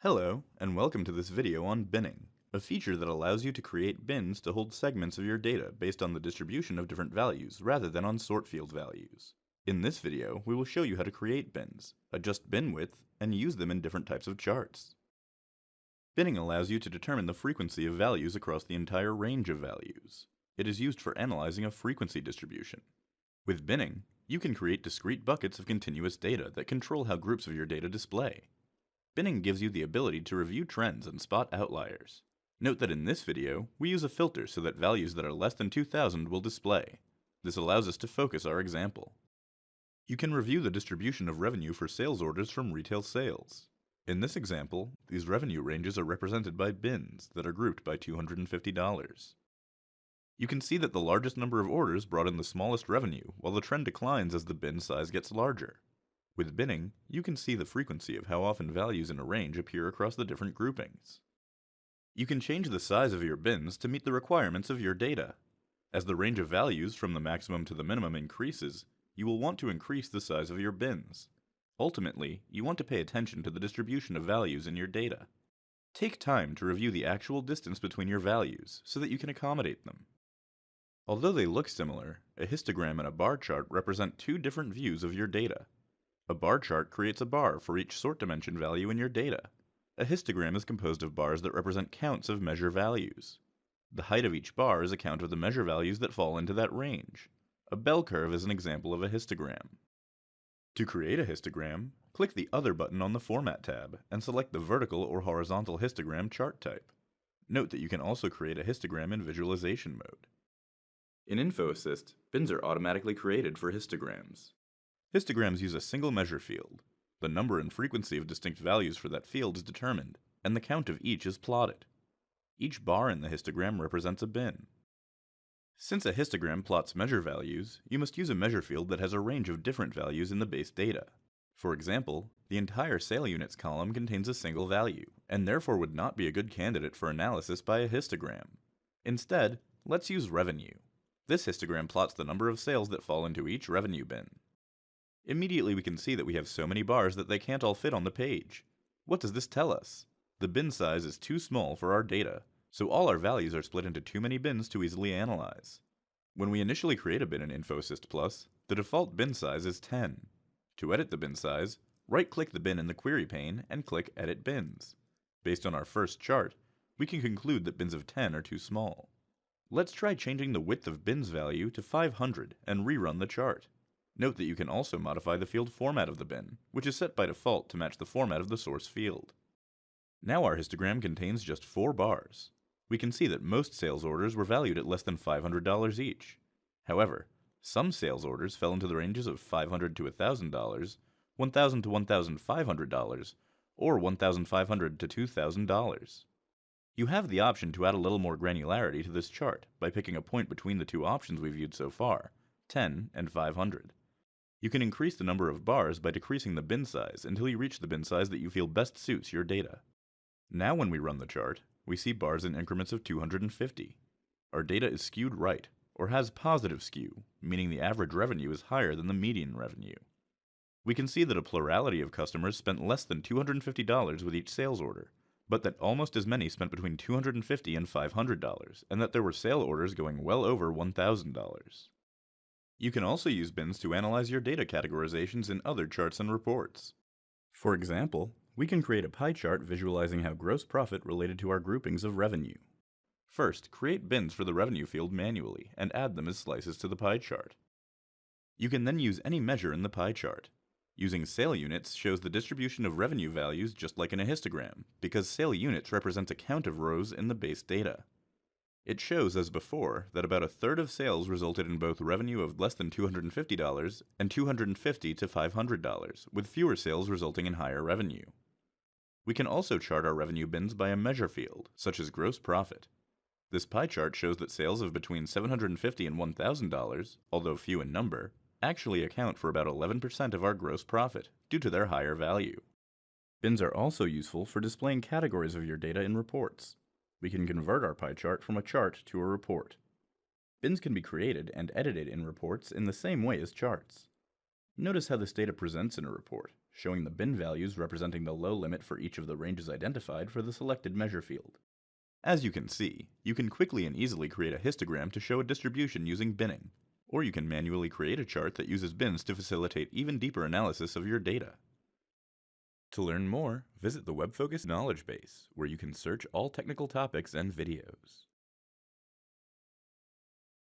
Hello, and welcome to this video on binning, a feature that allows you to create bins to hold segments of your data based on the distribution of different values rather than on sort field values. In this video, we will show you how to create bins, adjust bin width, and use them in different types of charts. Binning allows you to determine the frequency of values across the entire range of values. It is used for analyzing a frequency distribution. With binning, you can create discrete buckets of continuous data that control how groups of your data display. Binning gives you the ability to review trends and spot outliers. Note that in this video, we use a filter so that values that are less than 2000 will display. This allows us to focus our example. You can review the distribution of revenue for sales orders from retail sales. In this example, these revenue ranges are represented by bins that are grouped by $250. You can see that the largest number of orders brought in the smallest revenue, while the trend declines as the bin size gets larger. With binning, you can see the frequency of how often values in a range appear across the different groupings. You can change the size of your bins to meet the requirements of your data. As the range of values from the maximum to the minimum increases, you will want to increase the size of your bins. Ultimately, you want to pay attention to the distribution of values in your data. Take time to review the actual distance between your values so that you can accommodate them. Although they look similar, a histogram and a bar chart represent two different views of your data. A bar chart creates a bar for each sort dimension value in your data. A histogram is composed of bars that represent counts of measure values. The height of each bar is a count of the measure values that fall into that range. A bell curve is an example of a histogram. To create a histogram, click the Other button on the Format tab and select the vertical or horizontal histogram chart type. Note that you can also create a histogram in visualization mode. In InfoAssist, bins are automatically created for histograms. Histograms use a single measure field. The number and frequency of distinct values for that field is determined, and the count of each is plotted. Each bar in the histogram represents a bin. Since a histogram plots measure values, you must use a measure field that has a range of different values in the base data. For example, the entire sale units column contains a single value, and therefore would not be a good candidate for analysis by a histogram. Instead, let's use revenue. This histogram plots the number of sales that fall into each revenue bin. Immediately we can see that we have so many bars that they can't all fit on the page. What does this tell us? The bin size is too small for our data, so all our values are split into too many bins to easily analyze. When we initially create a bin in InfoAssist Plus, the default bin size is 10. To edit the bin size, right-click the bin in the query pane and click Edit Bins. Based on our first chart, we can conclude that bins of 10 are too small. Let's try changing the width of bins value to 500 and rerun the chart. Note that you can also modify the field format of the bin, which is set by default to match the format of the source field. Now our histogram contains just 4 bars. We can see that most sales orders were valued at less than $500 each. However, some sales orders fell into the ranges of $500 to $1,000, $1,000 to $1,500, or $1,500 to $2,000. You have the option to add a little more granularity to this chart by picking a point between the two options we viewed so far, 10 and 500. You can increase the number of bars by decreasing the bin size until you reach the bin size that you feel best suits your data. Now when we run the chart, we see bars in increments of 250. Our data is skewed right, or has positive skew, meaning the average revenue is higher than the median revenue. We can see that a plurality of customers spent less than $250 with each sales order, but that almost as many spent between $250 and $500, and that there were sale orders going well over $1,000. You can also use bins to analyze your data categorizations in other charts and reports. For example, we can create a pie chart visualizing how gross profit related to our groupings of revenue. First, create bins for the revenue field manually and add them as slices to the pie chart. You can then use any measure in the pie chart. Using sale units shows the distribution of revenue values just like in a histogram, because sale units represent a count of rows in the base data. It shows, as before, that about a third of sales resulted in both revenue of less than $250 and $250 to $500, with fewer sales resulting in higher revenue. We can also chart our revenue bins by a measure field, such as gross profit. This pie chart shows that sales of between $750 and $1,000, although few in number, actually account for about 11% of our gross profit, due to their higher value. Bins are also useful for displaying categories of your data in reports. We can convert our pie chart from a chart to a report. Bins can be created and edited in reports in the same way as charts. Notice how this data presents in a report, showing the bin values representing the low limit for each of the ranges identified for the selected measure field. As you can see, you can quickly and easily create a histogram to show a distribution using binning, or you can manually create a chart that uses bins to facilitate even deeper analysis of your data. To learn more, visit the WebFocus knowledge base, where you can search all technical topics and videos.